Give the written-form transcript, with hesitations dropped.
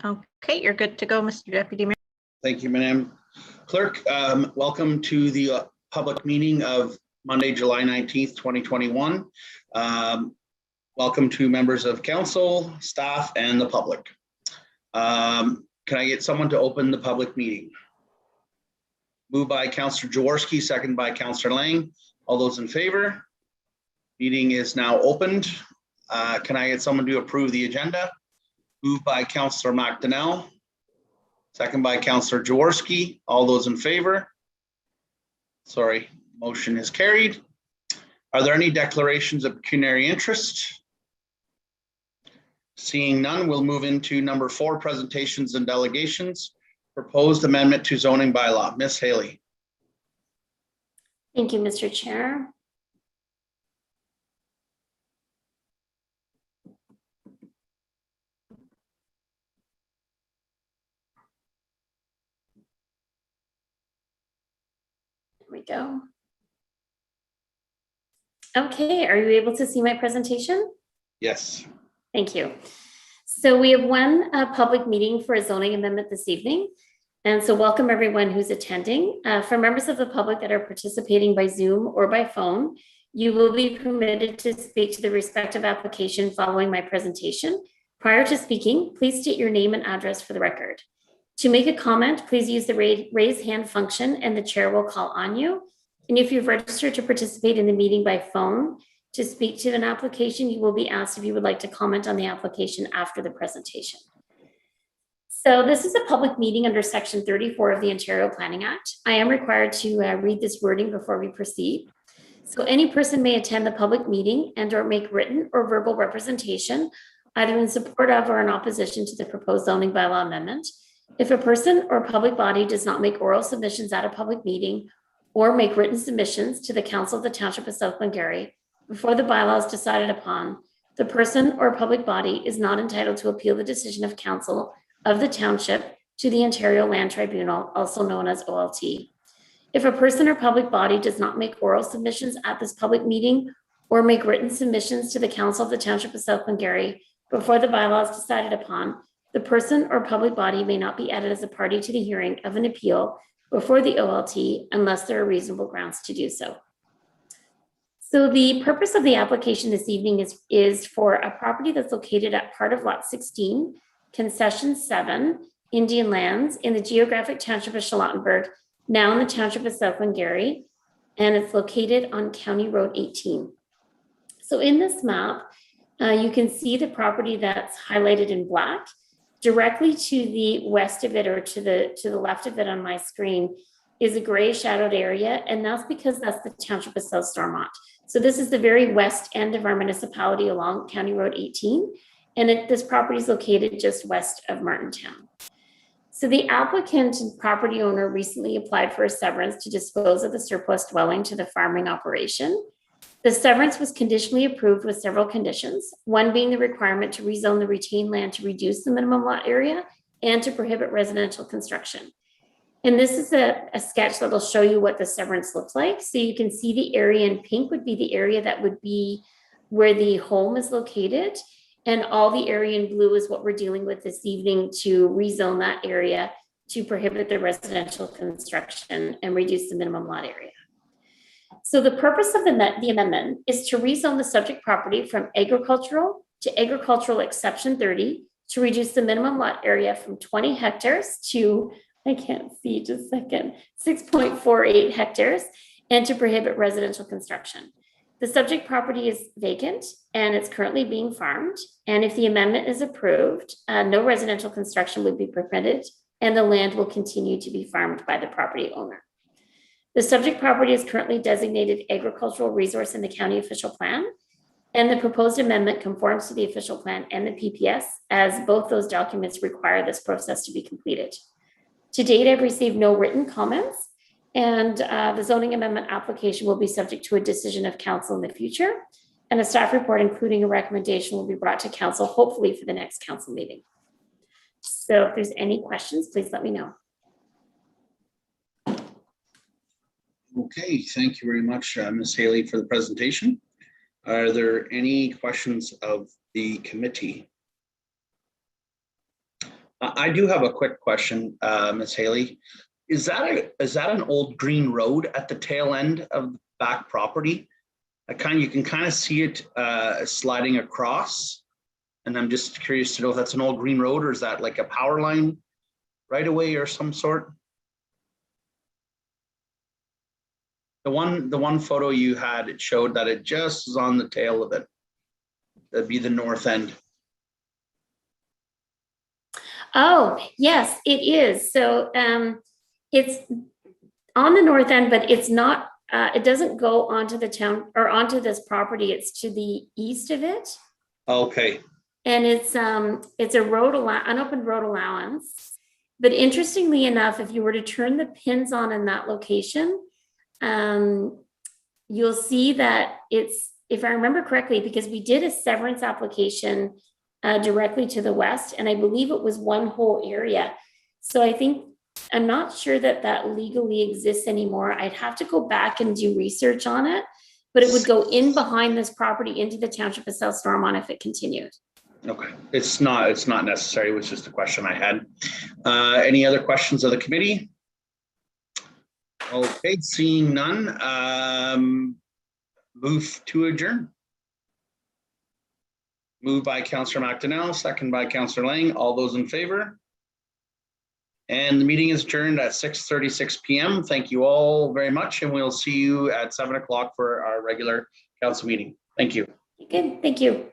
Okay, you're good to go, Mr. Deputy Mayor. Thank you, Madam Clerk. Welcome to the public meeting of Monday, July 19th, 2021. Welcome to members of council, staff, and the public. Can I get someone to open the public meeting? Moved by Councillor Jaworski, second by Councillor Lang. All those in favor? Meeting is now opened. Can I get someone to approve the agenda? Moved by Councillor McDonnell, second by Councillor Jaworski. All those in favor? Sorry, motion is carried. Are there any declarations of pecuniary interest? Seeing none, we'll move into number 4, presentations and delegations. Proposed amendment to zoning bylaw. Ms. Haley. Thank you, Mr. Chair. There we go. Okay, are you able to see my presentation? Yes. Thank you. So we have one public meeting for a zoning amendment this evening. And so welcome everyone who's attending. For members of the public that are participating by Zoom or by phone, you will be permitted to speak to the respective application following my presentation. Prior to speaking, please state your name and address for the record. To make a comment, please use the raise hand function and the chair will call on you. And if you've registered to participate in the meeting by phone, to speak to an application, you will be asked if you would like to comment on the application after the presentation. So this is a public meeting under Section 34 of the Ontario Planning Act. I am required to read this wording before we proceed. So any person may attend the public meeting and or make written or verbal representation, either in support of or in opposition to the proposed zoning bylaw amendment. If a person or public body does not make oral submissions at a public meeting or make written submissions to the Council of the Township of South Glengarry before the bylaw is decided upon, the person or public body is not entitled to appeal the decision of Council of the Township to the Ontario Land Tribunal, also known as OLT. If a person or public body does not make oral submissions at this public meeting or make written submissions to the Council of the Township of South Glengarry before the bylaw is decided upon, the person or public body may not be added as a party to the hearing of an appeal before the OLT unless there are reasonable grounds to do so. So the purpose of the application this evening is for a property that's located at part of Lot 16, Concession 7, Indian Lands in the geographic township of Charlottenburg, now in the township of South Glengarry, and it's located on County Road 18. So in this map, you can see the property that's highlighted in black. Directly to the west of it or to the left of it on my screen is a gray shadowed area, and that's because that's the township of South Stormont. So this is the very west end of our municipality along County Road 18, and this property is located just west of Martintown. So the applicant and property owner recently applied for a severance to dispose of the surplus dwelling to the farming operation. The severance was conditionally approved with several conditions, one being the requirement to rezone the retained land to reduce the minimum lot area and to prohibit residential construction. And this is a sketch that will show you what the severance looks like. So you can see the area in pink would be the area that would be where the home is located. And all the area in blue is what we're dealing with this evening to rezone that area to prohibit the residential construction and reduce the minimum lot area. So the purpose of the amendment is to rezone the subject property from agricultural to agricultural exception 30 to reduce the minimum lot area from 20 hectares to, I can't see, just a second, 6.48 hectares, and to prohibit residential construction. The subject property is vacant and it's currently being farmed. And if the amendment is approved, no residential construction would be permitted and the land will continue to be farmed by the property owner. The subject property is currently designated agricultural resource in the county official plan, and the proposed amendment conforms to the official plan and the PPS, as both those documents require this process to be completed. To date, I've received no written comments, and the zoning amendment application will be subject to a decision of council in the future, and a staff report including a recommendation will be brought to council, hopefully for the next council meeting. So if there's any questions, please let me know. Okay, thank you very much, Ms. Haley, for the presentation. Are there any questions of the committee? I do have a quick question, Ms. Haley. Is that an old green road at the tail end of the back property? You can kind of see it sliding across. And I'm just curious to know if that's an old green road or is that like a power line right away or some sort? The one photo you had, it showed that it just is on the tail of it. That'd be the north end. Oh, yes, it is. So it's on the north end, but it's not, it doesn't go onto the town or onto this property. It's to the east of it. Okay, And it's a unopened road allowance. But interestingly enough, if you were to turn the pins on in that location, you'll see that it's, if I remember correctly, because we did a severance application directly to the west, and I believe it was one whole area. So I think, I'm not sure that that legally exists anymore. I'd have to go back and do research on it, but it would go in behind this property into the township of South Stormont if it continued. okay. It's not necessary. It was just a question I had. Any other questions of the committee? Okay, seeing none, move to adjourn. Moved by Councillor McDonnell, second by Councillor Lang. All those in favor? And the meeting is adjourned at 6:36 p.m. Thank you all very much, and we'll see you at 7 o'clock for our regular council meeting. Thank you. Good, thank you.